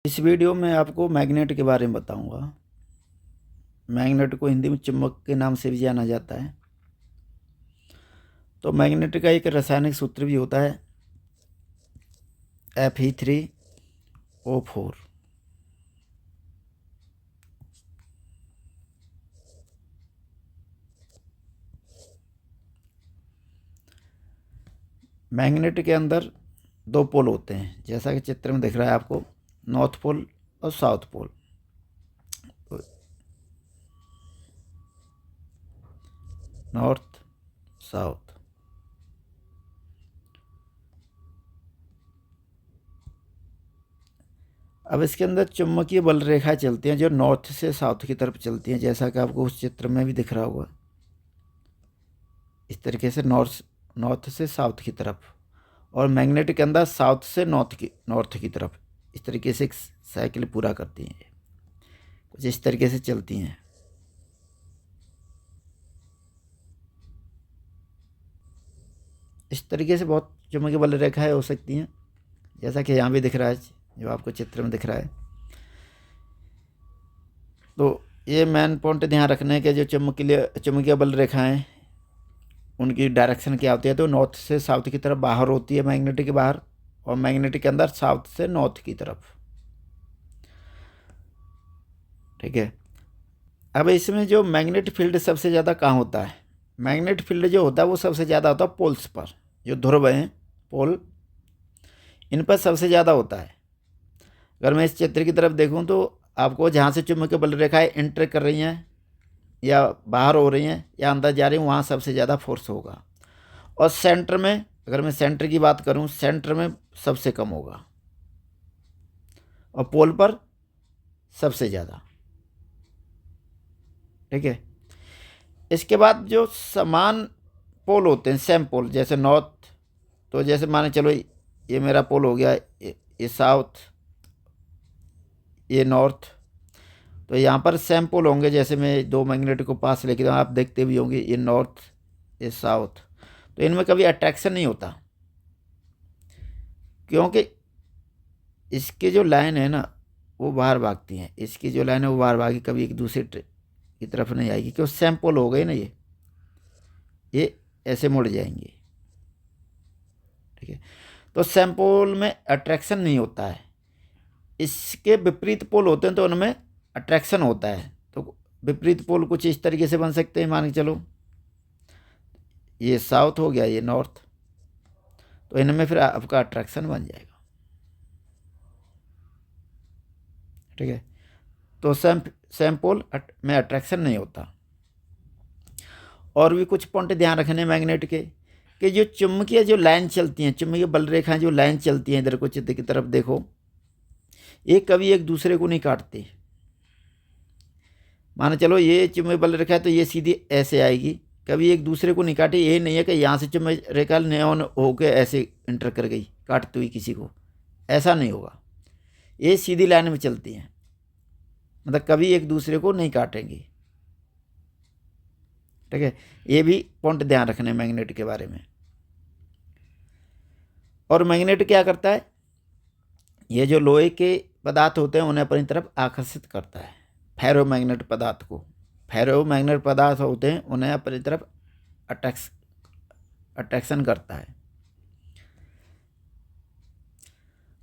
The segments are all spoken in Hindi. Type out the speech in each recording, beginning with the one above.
इस वीडियो में आपको मैग्नेट के बारे में बताऊंगा। मैग्नेट को हिंदी में चुंबक के नाम से भी जाना जाता है। तो मैग्नेट का एक रासायनिक सूत्र भी होता है Fe3O4। मैग्नेट के अंदर दो पोल होते हैं, जैसा कि चित्र में दिख रहा है आपको, नॉर्थ पोल और साउथ पोल। North south. अब इसके अंदर चुंबकीय बल रेखाएं चलती हैं जो नॉर्थ से साउथ की तरफ चलती हैं, जैसा कि आपको उस चित्र में भी दिख रहा होगा। इस तरीके से नॉर्थ से साउथ की तरफ, और मैग्नेट के अंदर साउथ से नॉर्थ की तरफ। इस तरीके से एक साइकिल पूरा करती हैं, कुछ इस तरीके से चलती हैं। इस तरीके से बहुत चुंबकीय बल रेखाएं हो सकती हैं, जैसा कि यहाँ भी दिख रहा है, जो आपको चित्र में दिख रहा है। तो ये मेन पॉइंट ध्यान रखने के, जो चुंबकीय बल रेखाएं, उनकी डायरेक्शन क्या होती है। तो नॉर्थ से साउथ की तरफ बाहर होती है मैग्नेट के बाहर, और मैग्नेट के अंदर साउथ से नॉर्थ की तरफ। ठीक है। अब इसमें जो मैग्नेट फील्ड सबसे ज़्यादा कहाँ होता है? मैग्नेट फील्ड जो होता है वो सबसे ज़्यादा होता है पोल्स पर। जो ध्रुव हैं, पोल, इन पर सबसे ज़्यादा होता है। अगर मैं इस चित्र की तरफ देखूं तो आपको जहाँ से चुंबकीय बल रेखाएं एंटर कर रही हैं, या बाहर हो रही हैं, या अंदर जा रही हैं, वहाँ सबसे ज़्यादा फोर्स होगा। और सेंटर में, अगर मैं सेंटर की बात करूं, सेंटर में सबसे कम होगा, और पोल पर सबसे ज़्यादा। ठीक है। इसके बाद जो समान पोल होते हैं, सेम पोल, जैसे नॉर्थ, तो जैसे माने चलो ये मेरा पोल हो गया, ये साउथ, ये नॉर्थ। तो यहाँ पर सेम पोल होंगे। जैसे मैं दो मैग्नेट को पास लेके आप देखते भी होंगे, ये नॉर्थ, ये साउथ। तो इनमें कभी अट्रैक्शन नहीं होता, क्योंकि इसकी जो लाइन है ना, वो बाहर भागती हैं। इसकी जो लाइन है वो बाहर भागी, कभी एक दूसरे की तरफ नहीं आएगी, क्योंकि सेम पोल हो गए ना, ये ऐसे मुड़ जाएंगे। ठीक है। तो सेम पोल में अट्रैक्शन नहीं होता है। इसके विपरीत पोल होते हैं तो उनमें अट्रैक्शन होता है। तो विपरीत पोल कुछ इस तरीके से बन सकते हैं। मान के चलो ये साउथ हो गया, ये नॉर्थ, तो इनमें फिर आपका अट्रैक्शन बन जाएगा। ठीक है। तो सेम पोल में अट्रैक्शन नहीं होता। और भी कुछ पॉइंट ध्यान रखने मैग्नेट के, कि जो चुंबकीय जो लाइन चलती हैं, चुंबकीय बल रेखाएं जो लाइन चलती हैं, इधर को चित्र की तरफ देखो, ये कभी एक दूसरे को नहीं काटते। मानो चलो ये चुंबकीय बल रेखा है तो ये सीधी ऐसे आएगी, कभी एक दूसरे को नहीं काटी। ये नहीं है कि यहाँ से चुंबकीय रेखा न्योन होकर ऐसे इंटर कर गई काटती हुई किसी को, ऐसा नहीं होगा। ये सीधी लाइन में चलती हैं, मतलब कभी एक दूसरे को नहीं काटेंगी। ठीक है। ये भी पॉइंट ध्यान रखने मैग्नेट के बारे में। और मैग्नेट क्या करता है, ये जो लोहे के पदार्थ होते हैं उन्हें अपनी तरफ आकर्षित करता है। फेरोमैग्नेट पदार्थ को, फेरोमैग्नेट पदार्थ होते हैं उन्हें अपनी तरफ अट्रैक्शन करता है।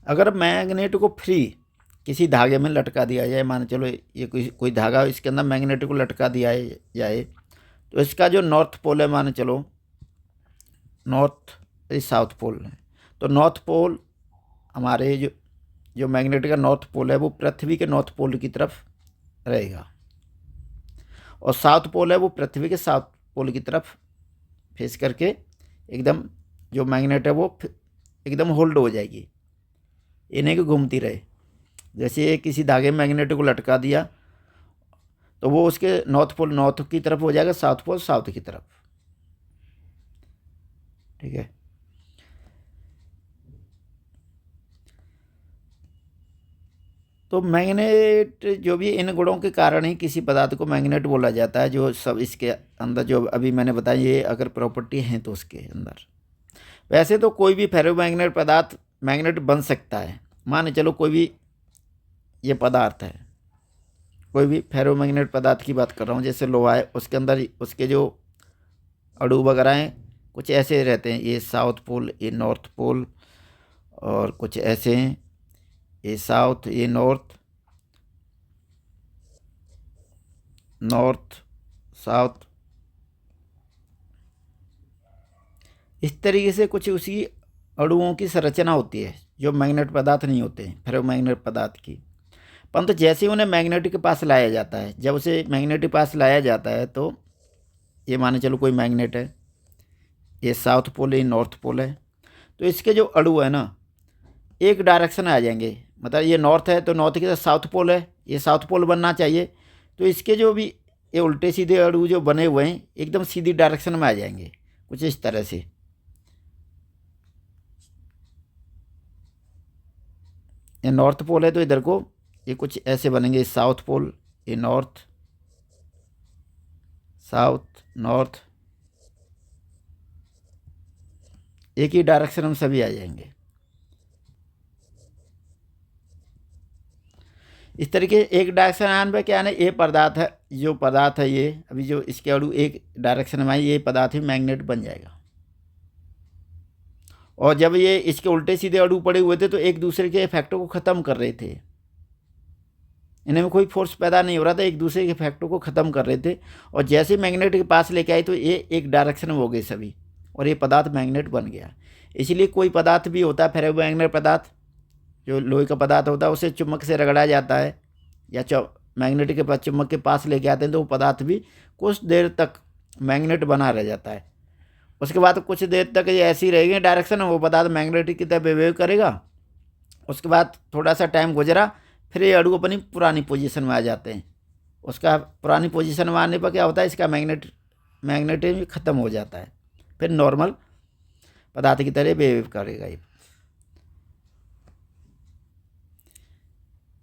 अगर मैग्नेट को फ्री किसी धागे में लटका दिया जाए, मान चलो ये कोई धागा, इसके अंदर मैग्नेट को लटका दिया जाए, तो इसका जो नॉर्थ पोल है, मान चलो नॉर्थ, साउथ पोल है, तो नॉर्थ पोल हमारे जो मैग्नेट का नॉर्थ पोल है वो पृथ्वी के नॉर्थ पोल की तरफ रहेगा, और साउथ पोल है वो पृथ्वी के साउथ पोल की तरफ फेस करके एकदम जो मैग्नेट है वो एकदम होल्ड हो जाएगी, इन्हें की घूमती रहे। जैसे किसी धागे में मैग्नेट को लटका दिया तो वो उसके नॉर्थ पोल नॉर्थ की तरफ हो जाएगा, साउथ पोल साउथ की तरफ। ठीक है। तो मैग्नेट जो भी इन गुणों के कारण ही किसी पदार्थ को मैग्नेट बोला जाता है। जो सब इसके अंदर जो अभी मैंने बताया, ये अगर प्रॉपर्टी हैं तो उसके अंदर, वैसे तो कोई भी फेरोमैग्नेट पदार्थ मैग्नेट बन सकता है। मान चलो कोई भी ये पदार्थ है। कोई भी फेरोमैग्नेट पदार्थ की बात कर रहा हूँ, जैसे लोहा है, उसके अंदर उसके जो अणु वगैरह हैं कुछ ऐसे रहते हैं, ये साउथ पोल, ये नॉर्थ पोल, और कुछ ऐसे हैं, ये साउथ, ये नॉर्थ, नॉर्थ साउथ, इस तरीके से कुछ उसी अणुओं की संरचना होती है जो मैग्नेट पदार्थ नहीं होते हैं, फेरोमैग्नेट पदार्थ की। परंतु जैसे ही उन्हें मैग्नेट के पास लाया जाता है, जब उसे मैग्नेट के पास लाया जाता है तो ये माने चलो कोई मैग्नेट है, ये साउथ पोल है, ये नॉर्थ पोल है, तो इसके जो अणु है ना एक डायरेक्शन आ जाएंगे। मतलब ये नॉर्थ है तो नॉर्थ के साथ साउथ पोल है, ये साउथ पोल बनना चाहिए, तो इसके जो भी ये उल्टे सीधे अणु जो बने हुए हैं एकदम सीधी डायरेक्शन में आ जाएंगे, कुछ इस तरह से। ये नॉर्थ पोल है तो इधर को ये कुछ ऐसे बनेंगे, साउथ पोल, ये नॉर्थ साउथ नॉर्थ, एक ही डायरेक्शन में सभी आ जाएंगे। इस तरीके एक डायरेक्शन आने पर क्या है, ये पदार्थ है, जो पदार्थ है ये अभी जो इसके अणु एक डायरेक्शन में आए, ये पदार्थ ही मैग्नेट बन जाएगा। और जब ये इसके उल्टे सीधे अणु पड़े हुए थे तो एक दूसरे के इफेक्टों को ख़त्म कर रहे थे, इनमें कोई फोर्स पैदा नहीं हो रहा था, एक दूसरे के इफेक्टों को ख़त्म कर रहे थे। और जैसे मैग्नेट के पास लेके आए तो ये एक डायरेक्शन में हो गए सभी, और ये पदार्थ मैग्नेट बन गया। इसलिए कोई पदार्थ भी होता है फेरोमैग्नेट पदार्थ, जो लोहे का पदार्थ होता है, उसे चुम्बक से रगड़ा जाता है या मैग्नेट के पास चुम्बक के पास लेके आते हैं तो वो पदार्थ भी कुछ देर तक मैग्नेट बना रह जाता है। उसके बाद कुछ देर तक ये ऐसी रहेगी डायरेक्शन, वो पदार्थ मैग्नेटिक की तरह बिहेव करेगा। उसके बाद थोड़ा सा टाइम गुजरा, फिर ये अणु अपनी पुरानी पोजीशन में आ जाते हैं। उसका पुरानी पोजीशन में आने पर क्या होता है, इसका मैग्नेटिज्म ख़त्म हो जाता है, फिर नॉर्मल पदार्थ की तरह बिहेव करेगा ये।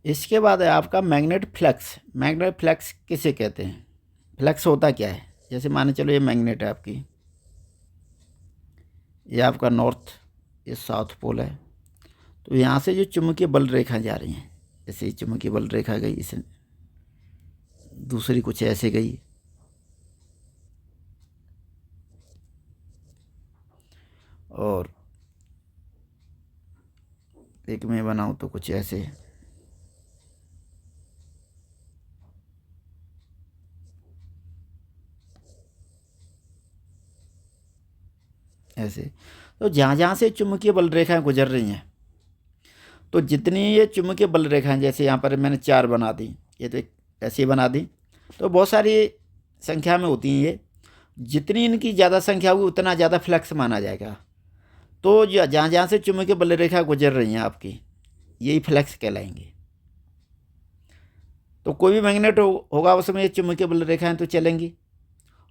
इसके बाद है आपका मैग्नेट फ्लक्स। मैग्नेट फ्लक्स किसे कहते हैं, फ्लक्स होता क्या है? जैसे माने चलो ये मैग्नेट है आपकी, ये आपका नॉर्थ, ये साउथ पोल है, तो यहाँ से जो चुंबकीय बल रेखा जा रही हैं, जैसे ये चुंबकीय बल रेखा गई, इसे दूसरी कुछ ऐसे गई, और एक में बनाऊँ तो कुछ ऐसे, ऐसे। तो जहाँ जहाँ से चुंबकीय बल रेखाएं गुजर रही हैं, तो जितनी ये चुंबकीय बल रेखाएं, जैसे यहाँ पर मैंने 4 बना दी, ये तो ऐसी बना दी, तो बहुत सारी संख्या में होती हैं ये, जितनी इनकी ज़्यादा संख्या होगी उतना ज़्यादा फ्लक्स माना जाएगा। तो जहाँ जहाँ से चुंबकीय बल रेखा गुजर रही हैं आपकी, यही फ्लक्स कहलाएंगे। तो कोई भी मैग्नेट होगा उसमें ये चुंबकीय बल रेखाएं तो चलेंगी,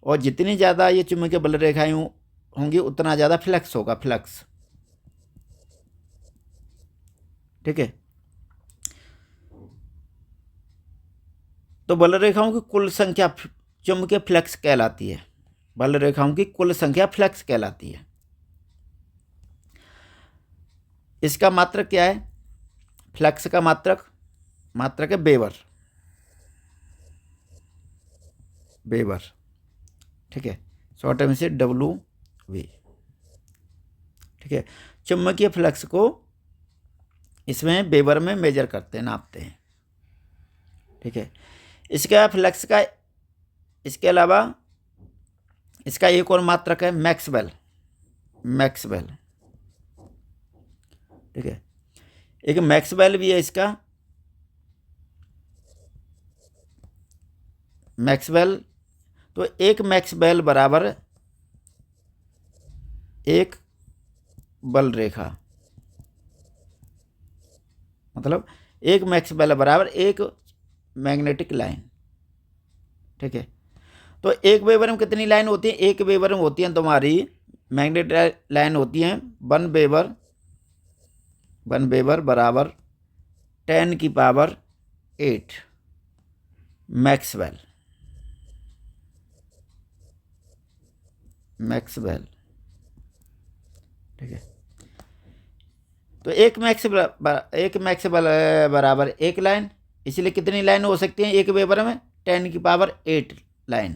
और जितनी ज़्यादा ये चुंबकीय बल रेखाएं होंगी उतना ज़्यादा फ्लक्स होगा, फ्लक्स। ठीक है। तो बल रेखाओं की कुल संख्या चुंबकीय फ्लक्स कहलाती है। बल रेखाओं की कुल संख्या फ्लक्स कहलाती है। इसका मात्रक क्या है? फ्लक्स का मात्रक है वेबर, वेबर। ठीक है, शॉर्ट में से WV। ठीक है, चुंबकीय फ्लक्स को इसमें वेबर में मेजर करते हैं, नापते हैं। ठीक है, इसका फ्लक्स का, इसके अलावा इसका एक और मात्रक है मैक्सवेल, मैक्सवेल। ठीक है, एक मैक्सवेल भी है इसका, मैक्सवेल। तो एक मैक्सवेल बराबर एक बल रेखा, मतलब एक मैक्सवेल बराबर एक मैग्नेटिक लाइन। ठीक है, तो एक वेबर में कितनी लाइन होती है? एक वेबर में होती है तुम्हारी मैग्नेटिक लाइन होती है 1 वेबर, 1 वेबर बराबर 10⁸ मैक्सवेल, मैक्सवेल। ठीक है, तो एक मैक्सवेल बराबर एक लाइन, इसलिए कितनी लाइन हो सकती हैं एक वेबर में? 10⁸ लाइन।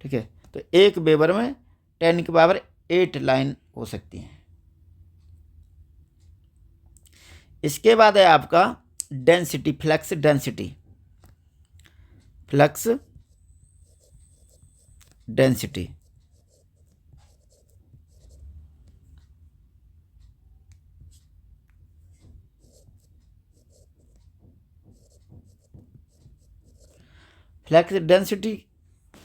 ठीक है, तो एक वेबर में 10⁸ लाइन हो सकती हैं। इसके बाद है आपका density, flux density. Flux density flux density,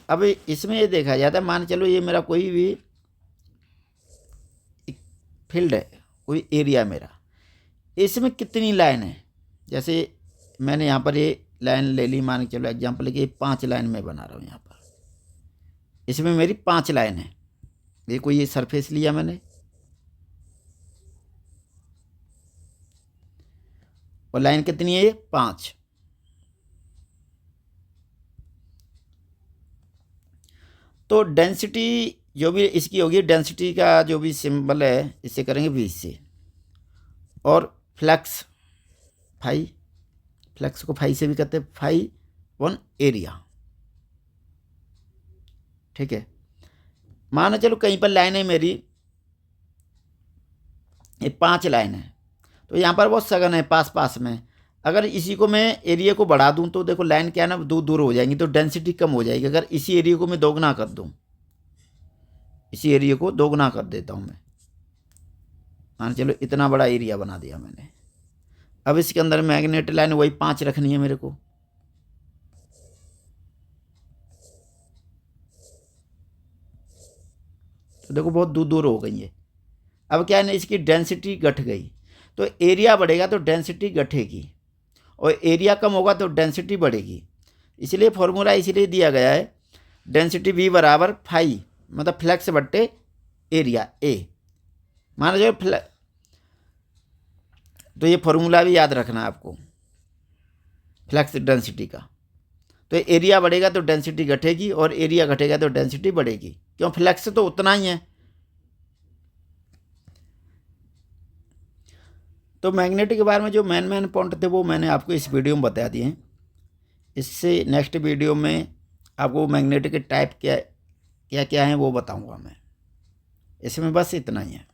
अब इसमें ये देखा जाता है, मान चलो ये मेरा कोई भी फील्ड है, कोई एरिया मेरा, इसमें कितनी लाइन है। जैसे मैंने यहाँ पर ये लाइन ले ली, मान के चलो एग्जाम्पल कि 5 लाइन में बना रहा हूँ यहाँ पर, इसमें मेरी 5 लाइन है। ये कोई ये सरफेस लिया मैंने, और लाइन कितनी है? ये 5। तो डेंसिटी जो भी इसकी होगी, डेंसिटी का जो भी सिंबल है इससे करेंगे V से, और फ्लक्स फाई, फ्लक्स को फाई से भी कहते हैं, फाई वन एरिया। ठीक है, मानो चलो कहीं पर लाइन है मेरी, ये 5 लाइन है, तो यहाँ पर बहुत सघन है पास पास में। अगर इसी को मैं एरिया को बढ़ा दूँ तो देखो लाइन क्या है ना, दूर दूर हो जाएंगी, तो डेंसिटी कम हो जाएगी। अगर इसी एरिया को मैं दोगुना कर दूँ, इसी एरिया को दोगुना कर देता हूँ मैं, मान चलो इतना बड़ा एरिया बना दिया मैंने। अब इसके अंदर मैग्नेट लाइन वही 5 रखनी है मेरे को। तो देखो बहुत दूर दूर हो गई है। अब क्या है ना, इसकी डेंसिटी घट गई, तो एरिया बढ़ेगा तो डेंसिटी घटेगी, और एरिया कम होगा तो डेंसिटी बढ़ेगी। इसलिए फॉर्मूला इसलिए दिया गया है, डेंसिटी V बराबर फाई, मतलब फ्लक्स बट्टे एरिया A। मान लो तो ये फॉर्मूला भी याद रखना है आपको फ्लक्स डेंसिटी का। तो एरिया बढ़ेगा तो डेंसिटी घटेगी, और एरिया घटेगा तो डेंसिटी बढ़ेगी, क्यों? फ्लक्स तो उतना ही है। तो मैग्नेटिक के बारे में जो मेन पॉइंट थे वो मैंने आपको इस वीडियो में बता दिए हैं। इससे नेक्स्ट वीडियो में आपको मैग्नेटिक के टाइप क्या क्या हैं वो बताऊंगा मैं। इसमें बस इतना ही है।